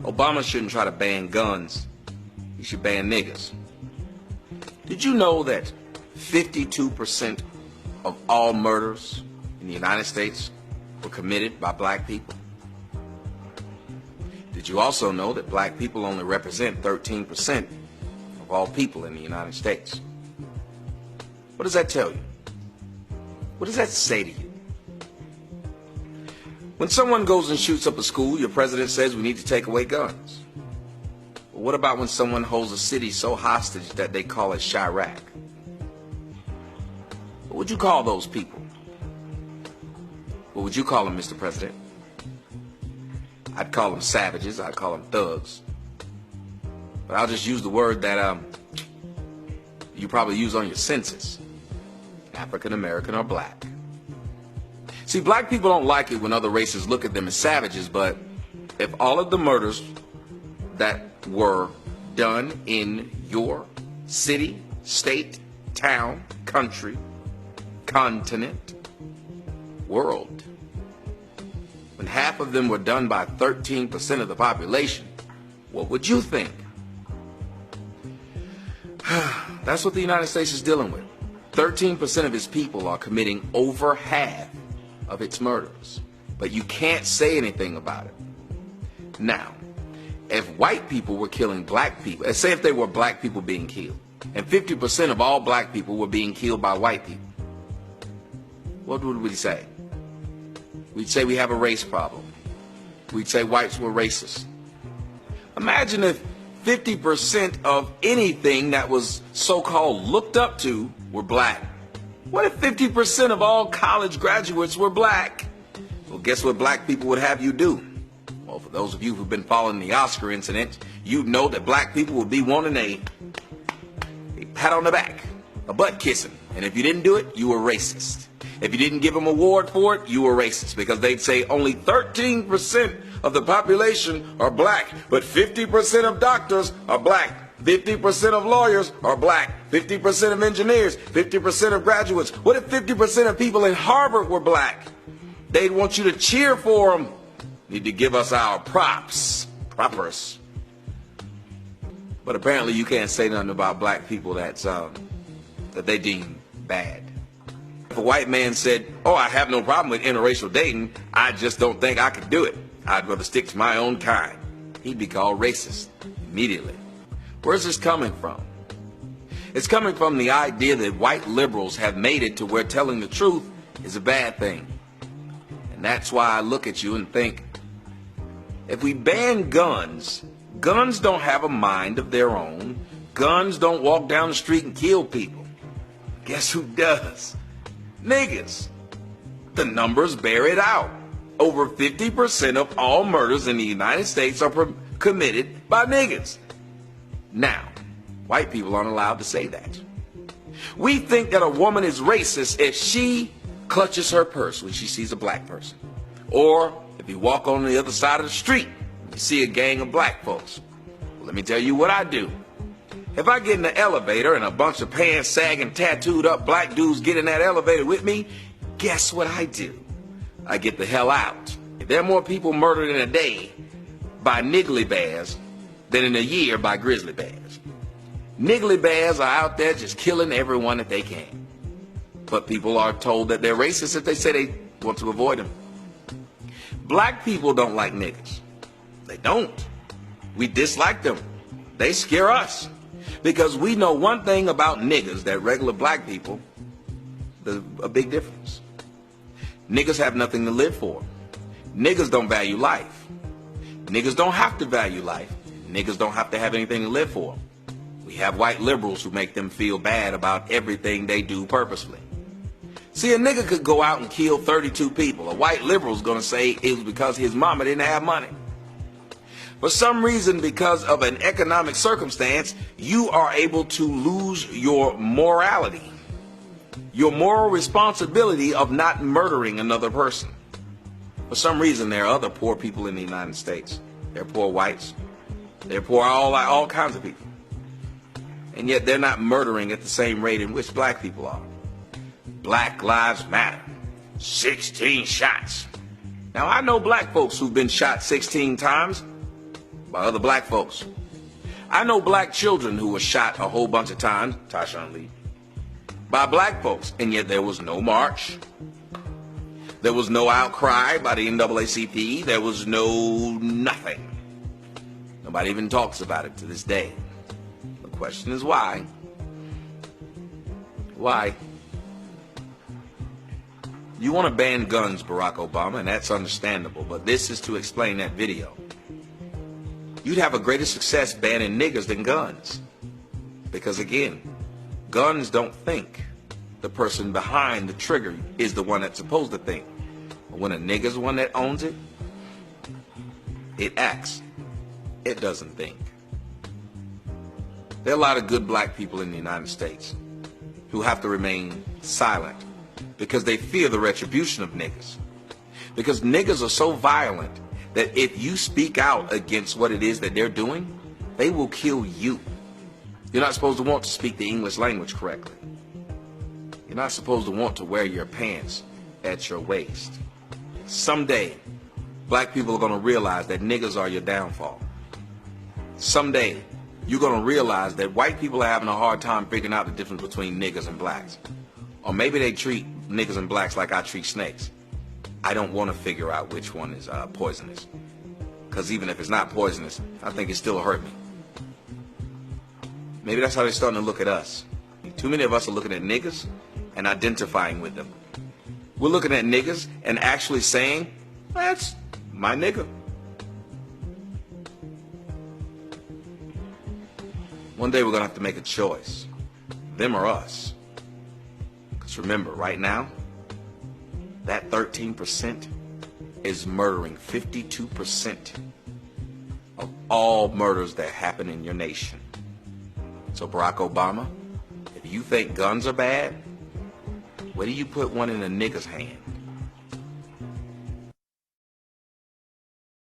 Obama shouldn't try to ban guns. He should ban niggas. Did you know that 52% of all murders in the United States were committed by black people? Did you also know that black people only represent 13% of all people in the United States? What does that tell you? What does that say to you? When someone goes and shoots up a school, your president says we need to take away guns. But what about when someone holds a city so hostage that they call it Chirac? What would you call those people? What would you call them, Mr. President? I'd call them savages. I'd call them thugs. But I'll just use the word that you probably use on your census. African American or black. See, black people don't like it when other races look at them as savages, but if all of the murders that were done in your city, state, town, country, continent, world, when half of them were done by 13% of the population, what would you think? That's what the United States is dealing with. 13% of its people are committing over half of its murders, but you can't say anything about it. Now, if white people were killing black people, say if they were black people being killed, and 50% of all black people were being killed by white people, what would we say? We'd say we have a race problem. We'd say whites were racist. Imagine if 50% of anything that was so-called looked up to were black. What if 50% of all college graduates were black? Well, guess what black people would have you do? Well, for those of you who've been following the Oscar incident, you know that black people would be wanting a pat on the back, a butt kissing. And if you didn't do it, you were racist. If you didn't give them an award for it, you were racist, because they'd say only 13% of the population are black, but 50% of doctors are black. 50% of lawyers are black. 50% of engineers. 50% of graduates. What if 50% of people in Harvard were black? They'd want you to cheer for them. Need to give us our propers. But apparently you can't say nothing about black people that they deem bad. If a white man said, oh, I have no problem with interracial dating, I just don't think I could do it. I'd rather stick to my own kind. He'd be called racist immediately. Where's this coming from? It's coming from the idea that white liberals have made it to where telling the truth is a bad thing. And that's why I look at you and think, if we ban guns, guns don't have a mind of their own. Guns don't walk down the street and kill people. Guess who does? Niggas. The numbers bear it out. Over 50% of all murders in the United States are committed by niggas. Now, white people aren't allowed to say that. We think that a woman is racist if she clutches her purse when she sees a black person. Or if you walk on the other side of the street and you see a gang of black folks. Well, let me tell you what I do. If I get in the elevator and a bunch of pants sagging, tattooed up black dudes get in that elevator with me, guess what I do? I get the hell out. If there are more people murdered in a day by niggly bears than in a year by grizzly bears. Niggly bears are out there just killing everyone that they can. But people are told that they're racist if they say they want to avoid them. Black people don't like niggas. They don't. We dislike them. They scare us. Because we know one thing about niggas that regular black people, there's a big difference. Niggas have nothing to live for. Niggas don't value life. Niggas don't have to value life. Niggas don't have to have anything to live for. We have white liberals who make them feel bad about everything they do purposely. See, a nigga could go out and kill 32 people. A white liberal's gonna say it was because his mama didn't have money. For some reason, because of an economic circumstance, you are able to lose your morality, your moral responsibility of not murdering another person. For some reason, there are other poor people in the United States. There are poor whites. There are poor all kinds of people. And yet they're not murdering at the same rate in which black people are. Black Lives Matter. 16 shots. Now, I know black folks who've been shot 16 times, by other black folks. I know black children who were shot a whole bunch of times, Tyshawn Lee, by black folks, and yet there was no march. There was no outcry by the NAACP. There was no nothing. Nobody even talks about it to this day. The question is why? Why? You want to ban guns, Barack Obama, and that's understandable, but this is to explain that video. You'd have a greater success banning niggers than guns. Because again, guns don't think. The person behind the trigger is the one that's supposed to think. But when a nigger's the one that owns it, it acts. It doesn't think. There are a lot of good black people in the United States who have to remain silent because they fear the retribution of niggas. Because niggas are so violent that if you speak out against what it is that they're doing, they will kill you. You're not supposed to want to speak the English language correctly. You're not supposed to want to wear your pants at your waist. Someday, black people are going to realize that niggas are your downfall. Someday, you're going to realize that white people are having a hard time figuring out the difference between niggas and blacks. Or maybe they treat niggas and blacks like I treat snakes. I don't want to figure out which one is poisonous. Because even if it's not poisonous, I think it still hurt me. Maybe that's how they're starting to look at us. Too many of us are looking at niggas and identifying with them. We're looking at niggas and actually saying, that's my nigga. One day we're going to have to make a choice. Them or us. Because remember, right now, that 13% is murdering 52% of all murders that happen in your nation. So Barack Obama, if you think guns are bad, where do you put one in a nigger's hand?